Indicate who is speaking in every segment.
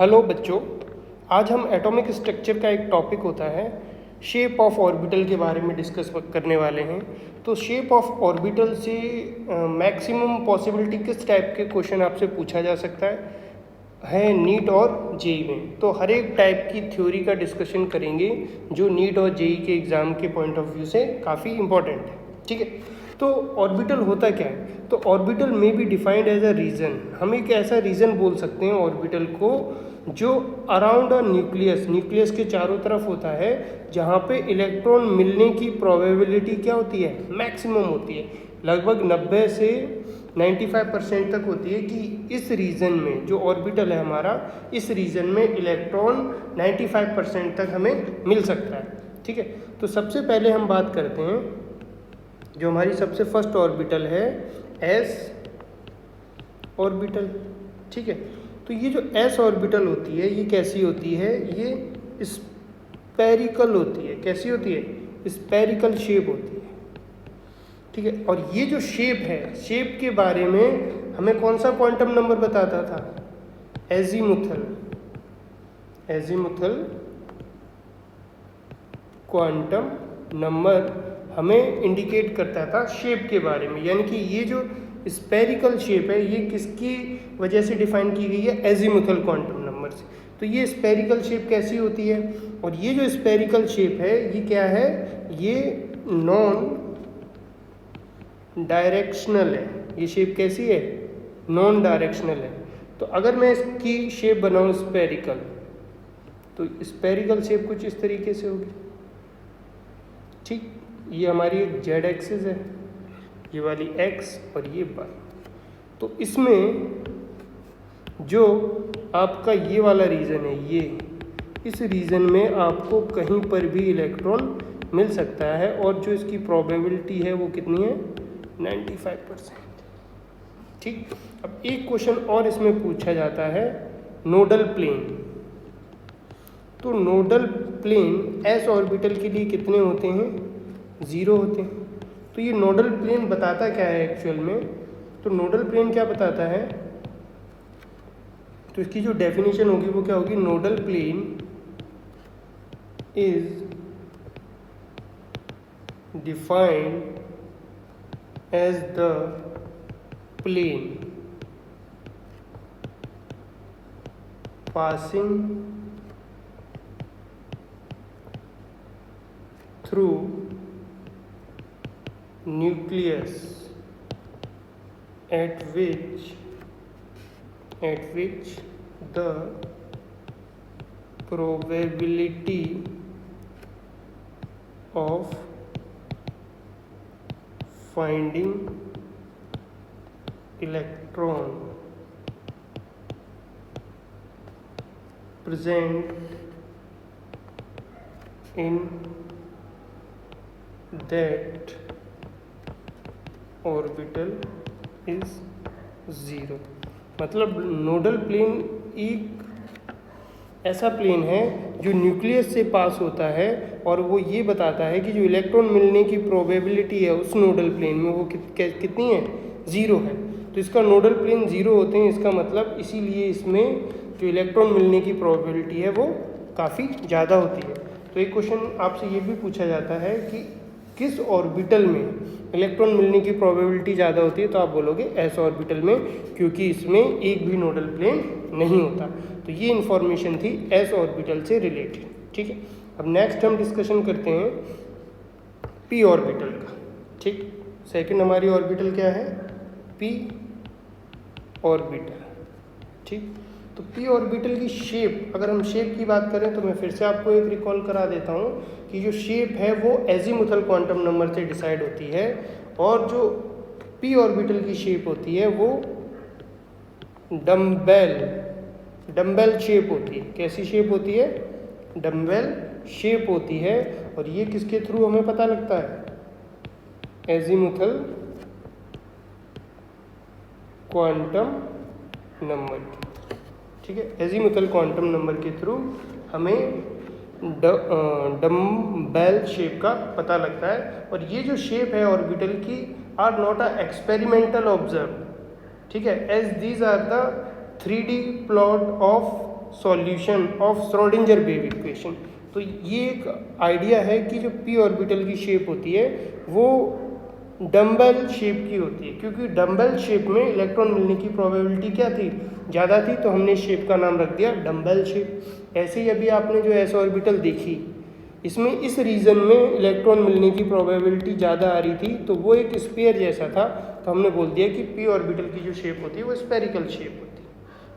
Speaker 1: Hello बच्चों, आज हम एटॉमिक स्ट्रक्चर का एक टॉपिक होता है शेप ऑफ ऑर्बिटल के बारे में डिस्कस करने वाले हैं। तो शेप ऑफ ऑर्बिटल से मैक्सिमम पॉसिबिलिटी किस टाइप के क्वेश्चन आपसे पूछा जा सकता है नीट और जेई में। तो हर एक टाइप की थ्योरी का डिस्कशन करेंगे जो नीट और जेई के एग्ज़ाम के पॉइंट ऑफ व्यू से काफ़ी इंपॉर्टेंट है। ठीक है, तो ऑर्बिटल होता क्या है? तो ऑर्बिटल में be defined as a region. हम एक ऐसा रीजन बोल सकते हैं ऑर्बिटल को जो अराउंड अ न्यूक्लियस के चारों तरफ होता है, जहाँ पे इलेक्ट्रॉन मिलने की प्रोबेबिलिटी क्या होती है? मैक्सिमम होती है। लगभग 90 से 95% तक होती है कि इस रीजन में जो ऑर्बिटल है हमारा, इस रीजन में इलेक्ट्रॉन 95% तक हमें मिल सकता है। ठीक है, तो सबसे पहले हम बात करते हैं जो हमारी सबसे फर्स्ट ऑर्बिटल है एस ऑर्बिटल। ठीक है, तो ये जो एस ऑर्बिटल होती है ये कैसी होती है? ये स्पेरिकल होती है। कैसी होती है? स्पेरिकल शेप होती है। ठीक है, और ये जो शेप है, शेप के बारे में हमें कौन सा क्वांटम नंबर बताता था? एजीमुथल क्वांटम नंबर हमें इंडिकेट करता था शेप के बारे में। यानी कि ये जो स्पेरिकल शेप है ये किसकी वजह से डिफाइन की गई है? एजीमुथल क्वांटम नंबर से। तो ये स्पेरिकल शेप कैसी होती है? और ये जो स्पेरिकल शेप है ये क्या है? ये नॉन डायरेक्शनल है। ये शेप कैसी है? नॉन डायरेक्शनल है। तो अगर मैं इसकी शेप बनाऊं स्पेरिकल, तो स्पेरिकल शेप कुछ इस तरीके से होगी। ठीक, ये हमारी एक जेड एक्सिस है, ये वाली एक्स और ये वाई। तो इसमें जो आपका ये वाला रीजन है, ये इस रीजन में आपको कहीं पर भी इलेक्ट्रॉन मिल सकता है और जो इसकी प्रोबेबिलिटी है वो कितनी है? 95%। ठीक, अब एक क्वेश्चन और इसमें पूछा जाता है नोडल प्लेन। तो नोडल प्लेन एस ऑर्बिटल के लिए कितने होते हैं? 0 होते हैं। तो ये नोडल प्लेन बताता क्या है एक्चुअल में? तो नोडल प्लेन क्या बताता है? तो इसकी जो डेफिनेशन होगी वो क्या होगी? Nodal plane is defined as the plane passing through nucleus at which the probability of finding electron present in that orbital is 0। मतलब नोडल प्लेन एक ऐसा प्लेन है जो न्यूक्लियस से पास होता है और वो ये बताता है कि जो इलेक्ट्रॉन मिलने की प्रोबेबिलिटी है उस नोडल प्लेन में वो कितनी है? 0 है। तो इसका नोडल प्लेन 0 होते हैं, इसका मतलब इसीलिए इसमें जो इलेक्ट्रॉन मिलने की प्रोबेबिलिटी है वो काफ़ी ज़्यादा होती है। तो एक क्वेश्चन आपसे ये भी पूछा जाता है कि किस ऑर्बिटल में इलेक्ट्रॉन मिलने की प्रोबेबिलिटी ज़्यादा होती है? तो आप बोलोगे एस ऑर्बिटल में, क्योंकि इसमें एक भी नोडल प्लेन नहीं होता। तो ये इन्फॉर्मेशन थी एस ऑर्बिटल से रिलेटेड। ठीक है, अब नेक्स्ट हम डिस्कशन करते हैं पी ऑर्बिटल का। ठीक, सेकंड हमारी ऑर्बिटल क्या है? P orbital. ठीक, तो पी ऑर्बिटल की शेप, अगर हम शेप की बात करें तो मैं फिर से आपको एक रिकॉल करा देता हूँ कि जो शेप है वो एजीमुथल क्वांटम नंबर से डिसाइड होती है और जो पी ऑर्बिटल की शेप होती है वो डम्बेल शेप होती है। कैसी शेप होती है? डम्बेल शेप होती है। और ये किसके थ्रू हमें पता लगता है? Azimuthal quantum number. ठीक है, एजीमुथल क्वांटम नंबर के थ्रू हमें डम्बेल शेप का पता लगता है। और ये जो शेप है ऑर्बिटल की are not a experimental observe. ठीक है, as these are the 3D plot of solution of Schrodinger wave equation. तो ये एक आइडिया है कि जो पी ऑर्बिटल की शेप होती है वो डम्बल शेप की होती है, क्योंकि डम्बल शेप में इलेक्ट्रॉन मिलने की प्रोबेबिलिटी क्या थी, ज़्यादा थी, तो हमने शेप का नाम रख दिया डम्बल शेप। ऐसे ही अभी आपने जो एस ऑर्बिटल देखी, इसमें इस रीजन में इलेक्ट्रॉन मिलने की प्रोबेबिलिटी ज़्यादा आ रही थी, तो वो एक स्फीयर जैसा था, तो हमने बोल दिया कि पी ऑर्बिटल की जो शेप होती है वो स्फेरिकल शेप होती है।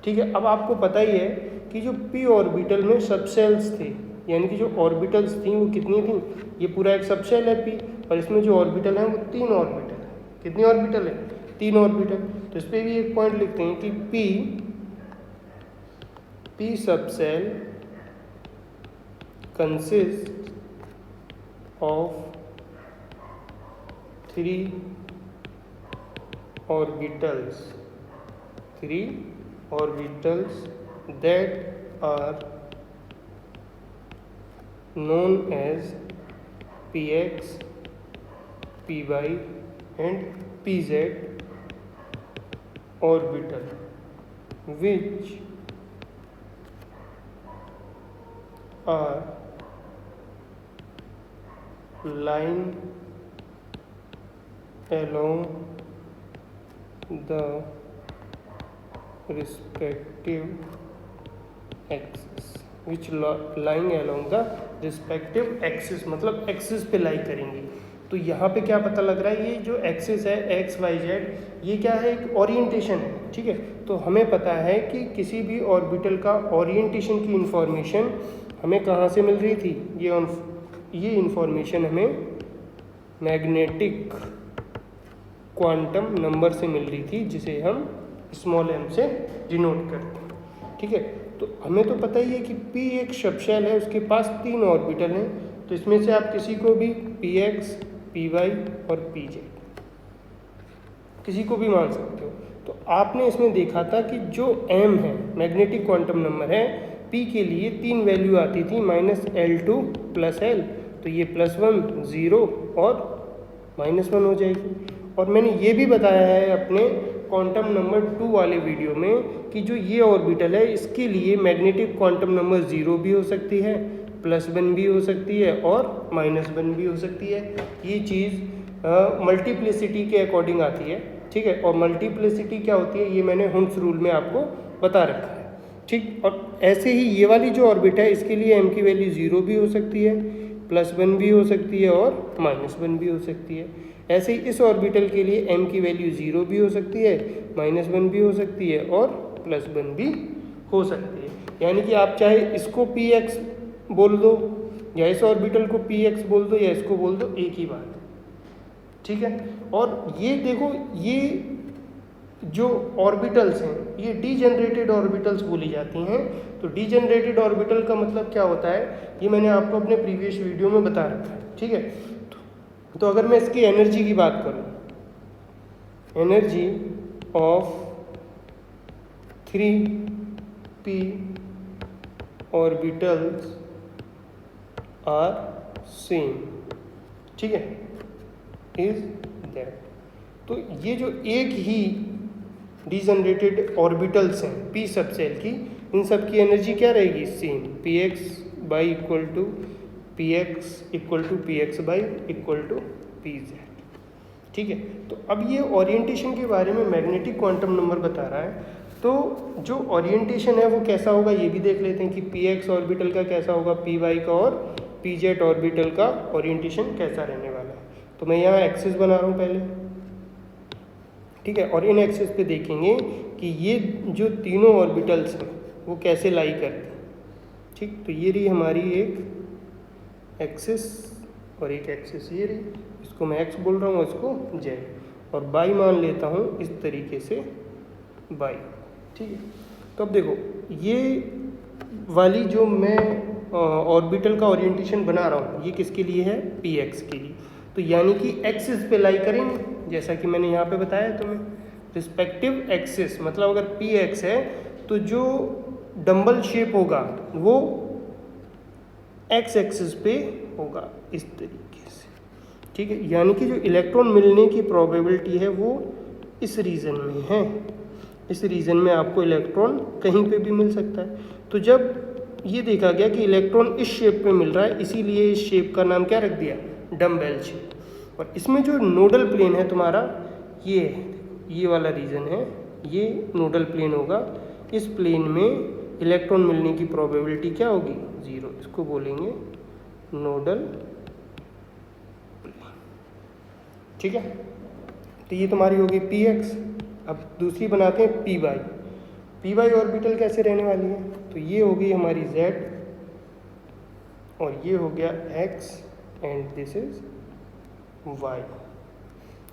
Speaker 1: ठीक है, अब आपको पता ही है कि जो पी ऑर्बिटल में सबसेल्स थे, यानी कि जो ऑर्बिटल्स थी वो कितनी थी, ये पूरा एक सबसेल है पी, और इसमें जो ऑर्बिटल है वो 3 ऑर्बिटल है। कितनी ऑर्बिटल है? 3 ऑर्बिटल। तो इस पर भी एक पॉइंट लिखते हैं कि P subshell consists of 3 orbitals that are known as px, py and pz orbital, which are lying along the respective axis, which lying along the respective axis, मतलब एक्सिस पे लाई करेंगी। तो यहाँ पे क्या पता लग रहा है, ये जो एक्सिस है एक्स वाई जेड, ये क्या है, एक ओरिएंटेशन है। ठीक है, तो हमें पता है कि किसी भी ऑर्बिटल का ओरिएंटेशन की इंफॉर्मेशन हमें कहाँ से मिल रही थी, ये इंफॉर्मेशन हमें मैग्नेटिक क्वांटम नंबर से मिल रही थी, जिसे हम स्मॉल m से डिनोट करते हैं। ठीक है, तो हमें तो पता ही है कि p एक सबशेल है, उसके पास 3 ऑर्बिटल हैं, तो इसमें से आप किसी को भी px, py और pz किसी को भी मान सकते हो। तो आपने इसमें देखा था कि जो m है मैग्नेटिक क्वांटम नंबर है, p के लिए 3 वैल्यू आती थी, -L2 + L, तो ये +1 0 और -1 हो जाएगी। और मैंने ये भी बताया है अपने क्वांटम नंबर 2 वाले वीडियो में कि जो ये ऑर्बिटल है इसके लिए मैग्नेटिक क्वांटम नंबर 0 भी हो सकती है, +1 भी हो सकती है और -1 भी हो सकती है। ये चीज़ मल्टीप्लिसिटी के अकॉर्डिंग आती है। ठीक है, और मल्टीप्लिसिटी क्या होती है ये मैंने हुन्स रूल में आपको बता रखा है। ठीक, और ऐसे ही ये वाली जो ऑर्बिट है इसके लिए m की वैल्यू 0 भी हो सकती है, +1 भी हो सकती है और -1 भी हो सकती है। ऐसे ही इस ऑर्बिटल के लिए m की वैल्यू 0 भी हो सकती है, -1 भी हो सकती है और +1 भी हो सकती है। यानी कि आप चाहे इसको px बोल दो या इस ऑर्बिटल को px बोल दो या इसको बोल दो, एक ही बात है। ठीक है, और ये देखो, ये जो ऑर्बिटल्स हैं ये डीजेनरेटेड ऑर्बिटल्स बोली जाती हैं। तो डीजेनरेटेड ऑर्बिटल का मतलब क्या होता है, ये मैंने आपको अपने प्रीवियस वीडियो में बता रखा है। ठीक है, तो अगर मैं इसकी एनर्जी की बात करूं, energy of 3p orbitals are same, ठीक है, इज दैट। तो ये जो एक ही डीजनरेटेड ऑर्बिटल्स हैं p सबसेल की, इन सब की एनर्जी क्या रहेगी, सेम, px/px = px/pz। ठीक है, तो अब ये ओरिएंटेशन के बारे में मैग्नेटिक क्वांटम नंबर बता रहा है। तो जो ओरिएंटेशन है वो कैसा होगा ये भी देख लेते हैं कि px ऑर्बिटल का कैसा होगा, py का और pz ऑर्बिटल का ओरिएंटेशन कैसा रहने वाला है। तो मैं यहाँ एक्सिस बना रहा हूँ पहले। ठीक है, और इन एक्सिस पे देखेंगे कि ये जो तीनों ऑर्बिटल्स हैं वो कैसे लाई करते हैं। ठीक, तो ये रही हमारी एक एक्सिस और एक एक्सिस ये रही, इसको मैं x बोल रहा हूँ, इसको z, और बाई मान लेता हूँ इस तरीके से बाई। ठीक है, तो अब देखो ये वाली जो मैं ऑर्बिटल का ओरिएंटेशन बना रहा हूँ ये किसके लिए है, px के लिए। तो यानी कि एक्सिस पे लाई करेंगे, जैसा कि मैंने यहाँ पे बताया तुम्हें, रिस्पेक्टिव एक्सिस, मतलब अगर px है तो जो डंबल शेप होगा वो x एक्सिस पे होगा इस तरीके से। ठीक है, यानी कि जो इलेक्ट्रॉन मिलने की प्रोबेबिलिटी है वो इस रीजन में है। इस रीजन में आपको इलेक्ट्रॉन कहीं पे भी मिल सकता है। तो जब ये देखा गया कि इलेक्ट्रॉन इस शेप में मिल रहा है, इसीलिए इस शेप का नाम क्या रख दिया, डम्बेल शेप। और इसमें जो नोडल प्लेन है तुम्हारा, ये वाला रीजन है, ये नोडल प्लेन होगा। इस प्लेन में इलेक्ट्रॉन मिलने की प्रोबेबिलिटी क्या होगी, 0। इसको बोलेंगे नोडल प्लेन। ठीक है, तो ये तुम्हारी होगी px। अब दूसरी बनाते हैं py ऑर्बिटल कैसे रहने वाली है, तो ये होगी हमारी z और ये हो गया x and this is y।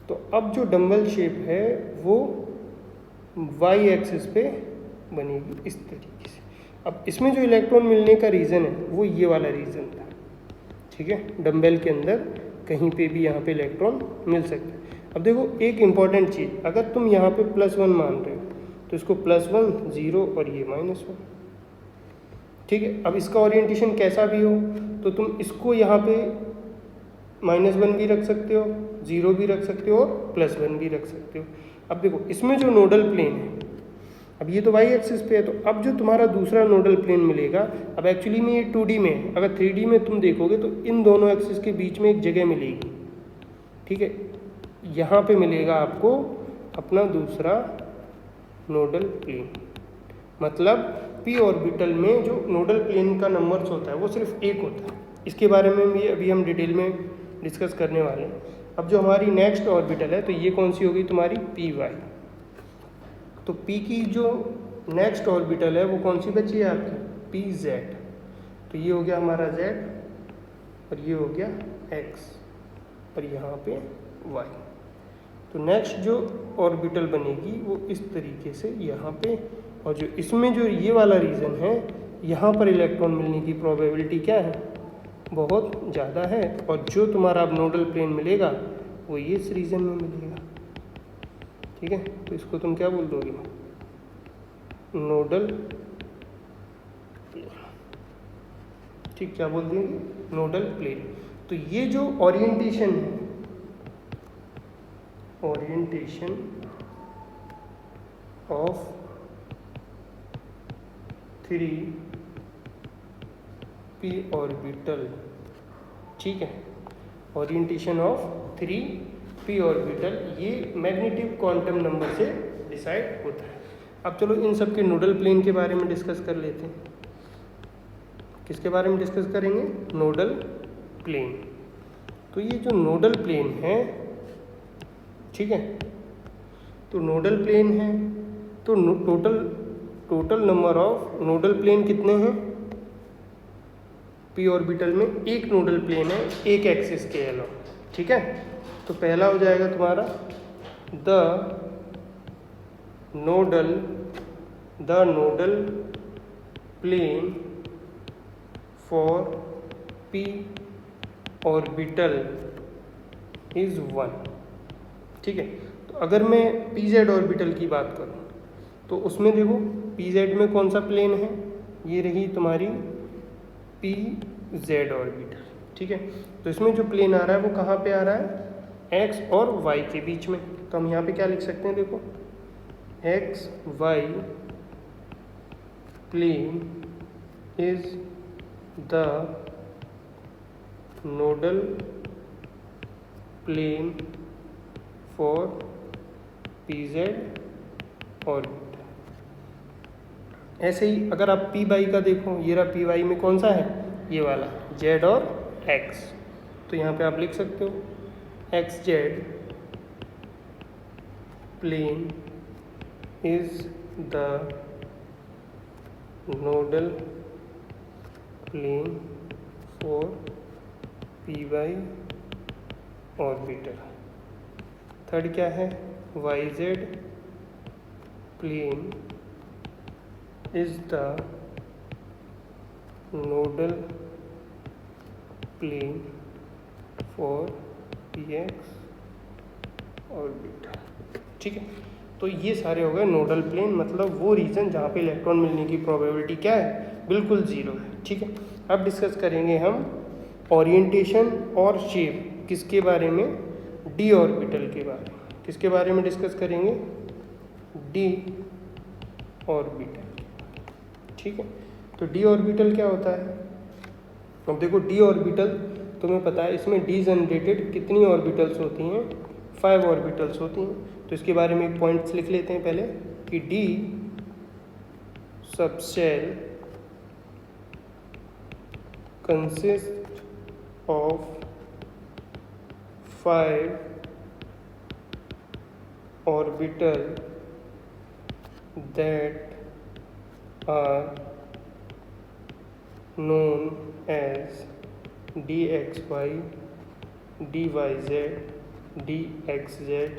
Speaker 1: तो अब जो डम्बल शेप है वो y एक्सिस पे बनेगी इस तरीके से। अब इसमें जो इलेक्ट्रॉन मिलने का रीज़न है वो ये वाला रीज़न था। ठीक है, डम्बल के अंदर कहीं पे भी यहाँ पे इलेक्ट्रॉन मिल सकता है। अब देखो एक इम्पॉर्टेंट चीज़, अगर तुम यहाँ पे +1 मान रहे हो तो इसको +1 0 और ये -1। ठीक है, अब इसका ओरिएंटेशन कैसा भी हो तो तुम इसको यहाँ पे -1 भी रख सकते हो, 0 भी रख सकते हो और +1 भी रख सकते हो। अब देखो इसमें जो नोडल प्लेन है, अब ये तो y एक्सिस पे है, तो अब जो तुम्हारा दूसरा नोडल प्लेन मिलेगा, अब एक्चुअली में ये 2D में है, अगर 3D में तुम देखोगे तो इन दोनों एक्सिस के बीच में एक जगह मिलेगी। ठीक है, यहाँ पे मिलेगा आपको अपना दूसरा नोडल प्लेन। मतलब p ऑर्बिटल में जो नोडल प्लेन का नंबर्स होता है वो सिर्फ एक होता है। इसके बारे में भी अभी हम डिटेल में डिस्कस करने वाले हैं। अब जो हमारी नेक्स्ट ऑर्बिटल है तो ये कौन सी होगी तुम्हारी py। तो p की जो नेक्स्ट ऑर्बिटल है वो कौन सी बची है आपकी, pz। तो ये हो गया हमारा z और ये हो गया x और यहाँ पे y। तो नेक्स्ट जो ऑर्बिटल बनेगी वो इस तरीके से यहाँ पे, और जो इसमें जो ये वाला रीजन है यहाँ पर इलेक्ट्रॉन मिलने की प्रोबेबिलिटी क्या है, बहुत ज़्यादा है। और जो तुम्हारा अब नोडल प्लेन मिलेगा वो ये इस रीजन में मिलेगा। ठीक है, तो इसको तुम क्या बोल दोगे, नोडल प्लेन। ठीक, क्या बोल देंगे, नोडल प्लेन। तो ये जो ओरिएंटेशन है, ओरिएंटेशन ऑफ 3p ऑर्बिटल। ठीक है, ओरिएंटेशन ऑफ 3p ऑर्बिटल ये मैग्नेटिक क्वांटम नंबर से डिसाइड होता है। अब चलो इन सब के नोडल प्लेन के बारे में डिस्कस कर लेते हैं। किसके बारे में डिस्कस करेंगे, नोडल प्लेन। तो ये जो नोडल प्लेन है, ठीक है, तो नोडल प्लेन है तो total number of nodal plane कितने हैं, p ऑर्बिटल में एक नोडल प्लेन है एक एक्सिस के अलावा। ठीक है, तो पहला हो जाएगा तुम्हारा the nodal plane for p orbital is 1। ठीक है, तो अगर मैं pz ऑर्बिटल की बात करूं तो उसमें देखो pz में कौन सा प्लेन है, ये रही तुम्हारी pz ऑर्बिटल। ठीक है, तो इसमें जो प्लेन आ रहा है वो कहाँ पे आ रहा है, x और y के बीच में। तो हम यहाँ पे क्या लिख सकते हैं, देखो x y plane is the nodal plane for pz orbital. ऐसे ही अगर आप पी बाई का देखो, ये रहा पी वाई में कौन सा है, ये वाला z और x। तो यहाँ पे आप लिख सकते हो xz plane is the nodal plane for p y orbital. Third क्या है, yz plane is the nodal plane for px orbital. ठीक है, तो ये सारे हो गए नोडल प्लेन, मतलब वो रीजन जहाँ पे इलेक्ट्रॉन मिलने की प्रोबेबिलिटी क्या है, बिल्कुल 0 है। ठीक है, अब डिस्कस करेंगे हम ओरिएंटेशन और शेप किसके बारे में, डी ऑर्बिटल के बारे में। किसके बारे में डिस्कस करेंगे, डी ऑर्बिटल। ठीक है, तो डी ऑर्बिटल क्या होता है? अब देखो डी ऑर्बिटल तुम्हें पता है, इसमें डी जनरेटेड कितनी ऑर्बिटल्स होती हैं? 5 ऑर्बिटल्स होती हैं। तो इसके बारे में एक पॉइंट्स लिख लेते हैं पहले कि D subshell consist of 5 orbital that are known as dxy, dyz, dxz,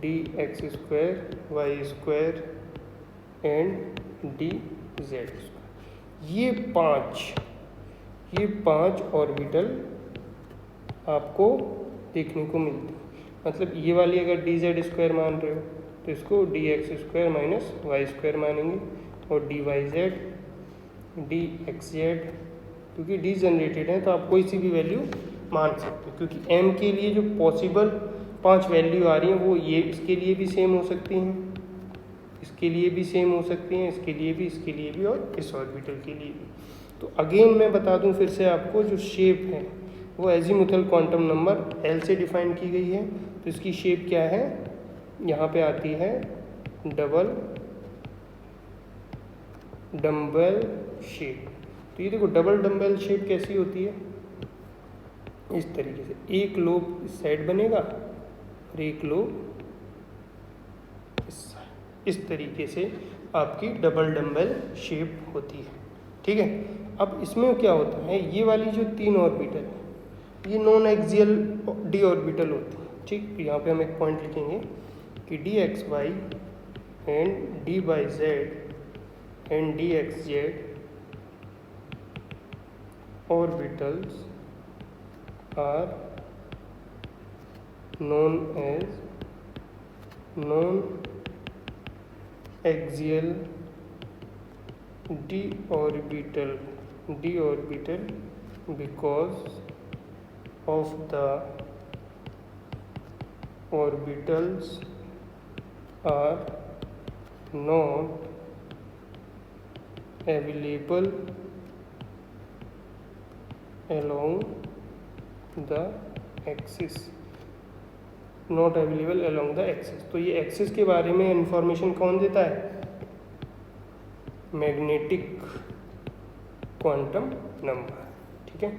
Speaker 1: dx square, y square and dz। ये पांच ऑर्बिटल आपको देखने को मिलती है। मतलब ये वाली अगर डी जेड स्क्वायर मान रहे हो तो इसको d x square minus y square मानेंगे, और d Y z, d x z, क्योंकि डी जनरेटेड है तो आप कोई सी भी वैल्यू मान सकते हो, क्योंकि एम के लिए जो पॉसिबल 5 वैल्यू आ रही हैं वो ये इसके लिए भी सेम हो सकती हैं, इसके लिए भी सेम हो सकती हैं, इसके लिए भी और इस ऑर्बिटल के लिए भी। तो अगेन मैं बता दूं फिर से आपको, जो शेप है वो एजीमुथल क्वांटम नंबर एल से डिफाइन की गई है। तो इसकी शेप क्या है? यहाँ पे आती है डबल डम्बल शेप। तो ये देखो डबल डम्बल शेप कैसी होती है? इस तरीके से एक लोब इस साइड बनेगा और एक लोब इस साइड, इस तरीके से आपकी डबल डम्बल शेप होती है। ठीक है, अब इसमें क्या होता है, ये वाली जो 3 ऑर्बिटल है ये नॉन एक्सियल डी ऑर्बिटल होती है। ठीक, तो यहाँ पे हम एक पॉइंट लिखेंगे कि d x y and d Y z and d x z orbitals are known as non-axial d orbital because of the orbitals are not available along the axis, तो ये एक्सिस के बारे में इंफॉर्मेशन कौन देता है? Magnetic quantum number. ठीक है,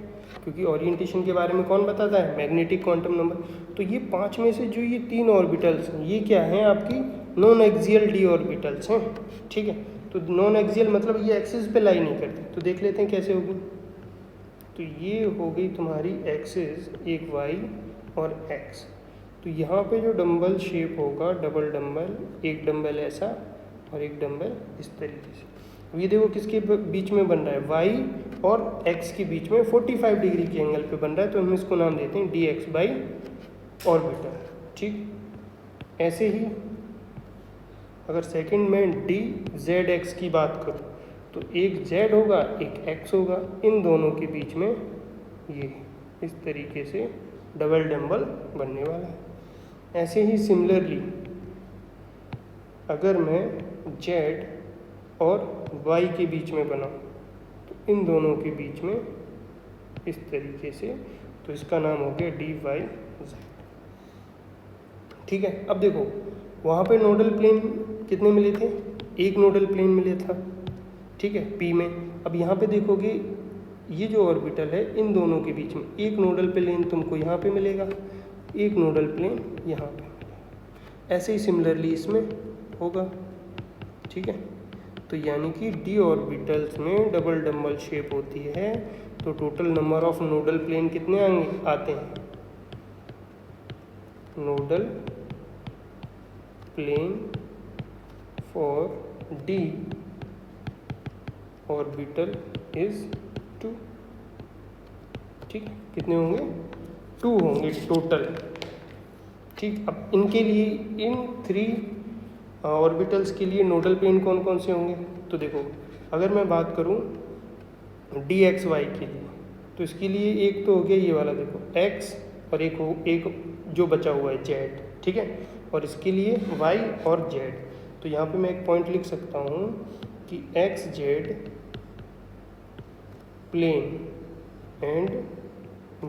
Speaker 1: क्योंकि ओरिएंटेशन के बारे में कौन बताता है? Magnetic quantum number. तो ये 5 में से जो ये 3 ऑर्बिटल्स हैं ये क्या हैं? आपकी नॉन एक्सियल डी ऑर्बिटल्स हैं। ठीक है, तो नॉन एक्सियल मतलब ये एक्सिस पे लाई नहीं करती। तो देख लेते हैं कैसे होगी। तो ये हो गई तुम्हारी एक्सिस, एक वाई और एक्स। तो यहाँ पे जो डंबल शेप होगा, डबल डंबल, एक डंबल ऐसा और एक डंबल इस तरीके से। ये देखो किसके बीच में बन रहा है? वाई और एक्स के बीच में 45 डिग्री के एंगल पे बन रहा है, तो हम इसको नाम देते हैं डी एक्स बाई ऑर्बिटल। ठीक, ऐसे ही अगर सेकंड में डी जेड एक्स की बात करूँ तो एक जेड होगा एक एक्स होगा, इन दोनों के बीच में ये इस तरीके से डबल डंबल बनने वाला है। ऐसे ही सिमिलरली अगर मैं जेड और वाई के बीच में बनाऊँ तो इन दोनों के बीच में इस तरीके से, तो इसका नाम हो गया डी वाई जेड। ठीक है, अब देखो वहाँ पे नोडल प्लेन कितने मिले थे? एक नोडल प्लेन मिले था। ठीक है, पी में। अब यहाँ पे देखोगे ये जो ऑर्बिटल है इन दोनों के बीच में एक नोडल प्लेन तुमको यहाँ पे मिलेगा, एक नोडल प्लेन यहाँ पे। ऐसे ही सिमिलरली इसमें होगा। ठीक है, तो यानी कि डी ऑर्बिटल्स में डबल डंबल शेप होती है, तो total number of nodal plane कितने आते हैं? Nodal plane for d orbital is 2। ठीक, कितने होंगे? 2 होंगे टोटल। ठीक, अब इनके लिए इन 3 ऑर्बिटल्स के लिए नोडल प्लेन कौन कौन से होंगे? तो देखो अगर मैं बात करूं डी एक्स वाई के लिए, तो इसके लिए एक तो हो गया ये वाला, देखो एक्स, और एक जो बचा हुआ है जेड। ठीक है, और इसके लिए वाई और जेड। तो यहाँ पे मैं एक पॉइंट लिख सकता हूँ कि X Z plane and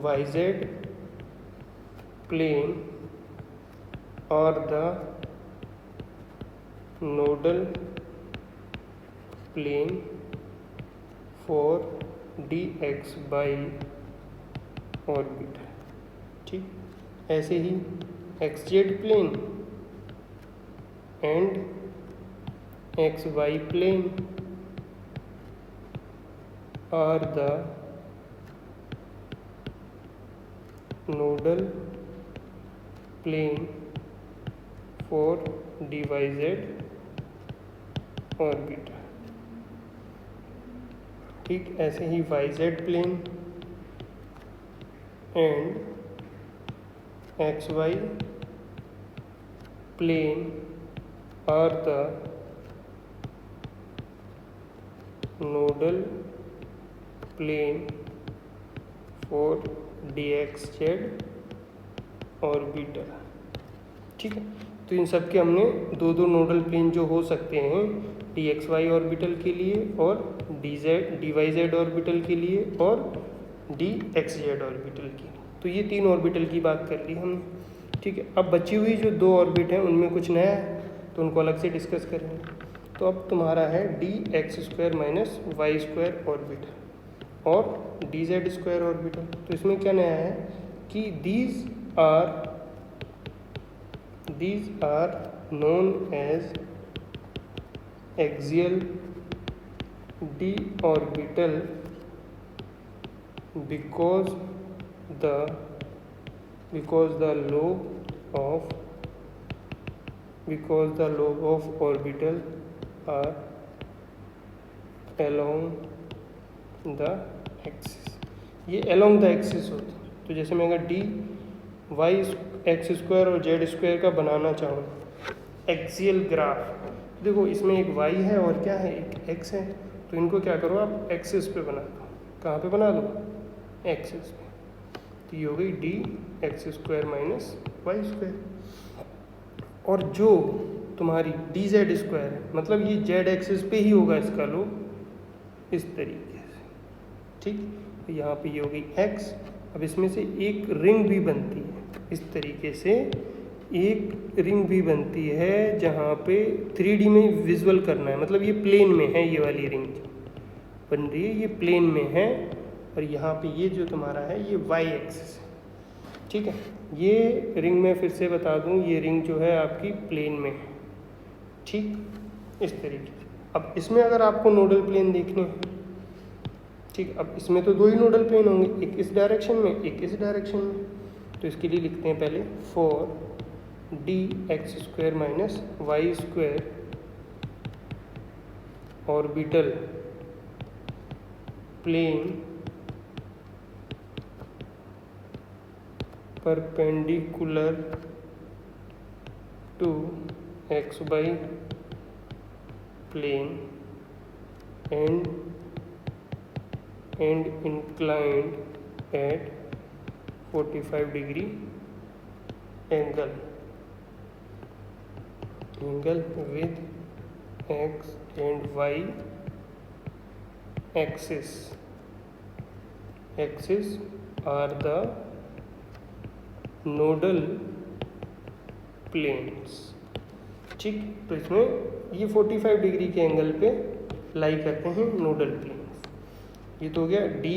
Speaker 1: Y Z plane are the nodal plane for D X Y orbit. ठीक, ऐसे ही X Z plane and X Y plane are the nodal plane for D Y Z orbit. ठीक, ऐसे ही Y Z plane and X Y plane are the nodal plane for D x Z orbital. ठीक है, तो इन सब के हमने दो दो नोडल प्लेन जो हो सकते हैं डी एक्स वाई ऑर्बिटल के लिए और डी वाई जेड ऑर्बिटल के लिए और डी एक्स जेड ऑर्बिटल के लिए, तो ये तीन ऑर्बिटल की बात कर ली हमने। ठीक है, अब बची हुई जो दो ऑर्बिट हैं उनमें कुछ नया है तो उनको अलग से डिस्कस करेंगे। तो अब तुम्हारा है d x square minus y square orbital और डी जेड स्क्वायर ऑर्बिटल। तो इसमें क्या नया है कि these are known as axial d orbital because the lobe of orbital are along the axis। ये along the axis होता है। तो जैसे मैं अगर डी वाई एक्स स्क्वायर और जेड स्क्वायर का बनाना चाहूँ एक्सियल ग्राफ, तो देखो इसमें एक वाई है और क्या है, एक एक्स है, तो इनको क्या करो आप एक्सिस पे बना दो। कहाँ पे बना दो? एक्सिस पे। तो ये हो गई d x square minus y square. और जो तुम्हारी डी जेड स्क्वायर है, मतलब ये जेड एक्सिस पे ही होगा इसका लोग इस तरीके से। ठीक, तो यहाँ पे ये हो गई एक्स। अब इसमें से एक रिंग भी बनती है इस तरीके से, एक रिंग भी बनती है जहाँ पे 3D में विजुअल करना है, मतलब ये प्लेन में है, ये वाली रिंग बन रही है, ये प्लेन में है। और यहाँ पे ये जो तुम्हारा है ये वाई एक्सिस है। ठीक है, ये रिंग में फिर से बता दूँ, ये रिंग जो है आपकी प्लेन में है। ठीक, इस तरीके से। अब इसमें अगर आपको नोडल प्लेन देखने हैं, ठीक, अब इसमें तो दो ही नोडल प्लेन होंगे, एक इस डायरेक्शन में एक इस डायरेक्शन में। तो इसके लिए लिखते हैं पहले for D x square minus y square orbital plane perpendicular to x Y plane and inclined at 45 degree angle with x and y axis are the nodal planes। ठीक, तो इसमें ये 45 डिग्री के एंगल पे लाई करते हैं नोडल प्लेन। ये तो हो गया d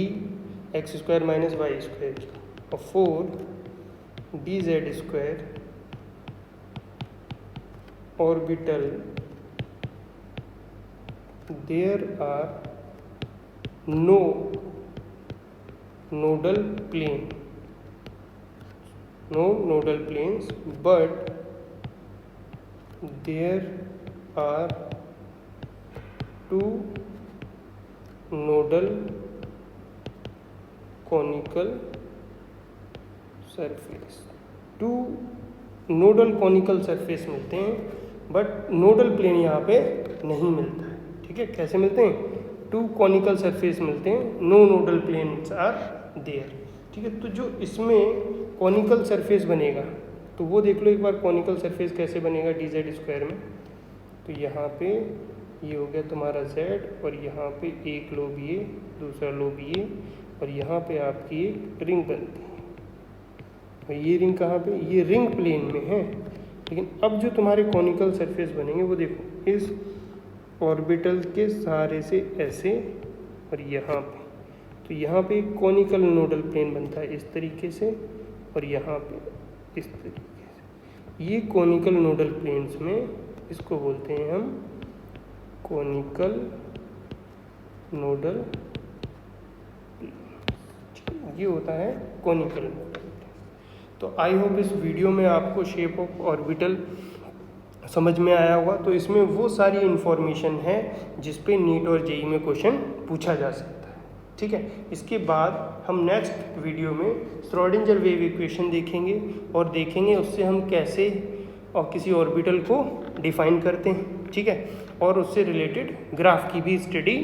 Speaker 1: x square minus y square और 4 d z square orbital there are no nodal planes but there are two nodal conical surface। Two nodal conical surface मिलते हैं बट नोडल प्लेन यहाँ पे नहीं मिलता है। ठीक है, कैसे मिलते हैं? टू कॉनिकल सरफेस मिलते हैं, no nodal planes are there. ठीक है, तो जो इसमें कॉनिकल सरफेस बनेगा तो वो देख लो एक बार, कॉनिकल सरफेस कैसे बनेगा डी जेड स्क्वायर में। तो यहाँ पे ये हो गया तुम्हारा Z और यहाँ पे एक लोब ये, दूसरा लोब ये, और यहाँ पे आपकी एक रिंग बनती है। और ये रिंग कहाँ पे, ये रिंग प्लेन में है। लेकिन अब जो तुम्हारे कॉनिकल सरफेस बनेंगे वो देखो इस ऑर्बिटल के सहारे से ऐसे और यहाँ पे, तो यहाँ पे एक कॉनिकल नोडल प्लेन बनता है इस तरीके से, और यहाँ पे इस तरीके से। ये कॉनिकल नोडल प्लेन्स में इसको बोलते हैं हम कॉनिकल नोडल, ये होता है कॉनिकल नोडल। तो आई होप इस वीडियो में आपको शेप ऑफ ऑर्बिटल समझ में आया होगा। तो इसमें वो सारी इन्फॉर्मेशन है जिस पे नीट और जेईई में क्वेश्चन पूछा जा सकता है, ठीक है। इसके बाद हम नेक्स्ट वीडियो में श्रोडिंगर वेव इक्वेशन देखेंगे और देखेंगे उससे हम कैसे और किसी ऑर्बिटल को डिफाइन करते हैं, ठीक है, और उससे रिलेटेड ग्राफ की भी स्टडी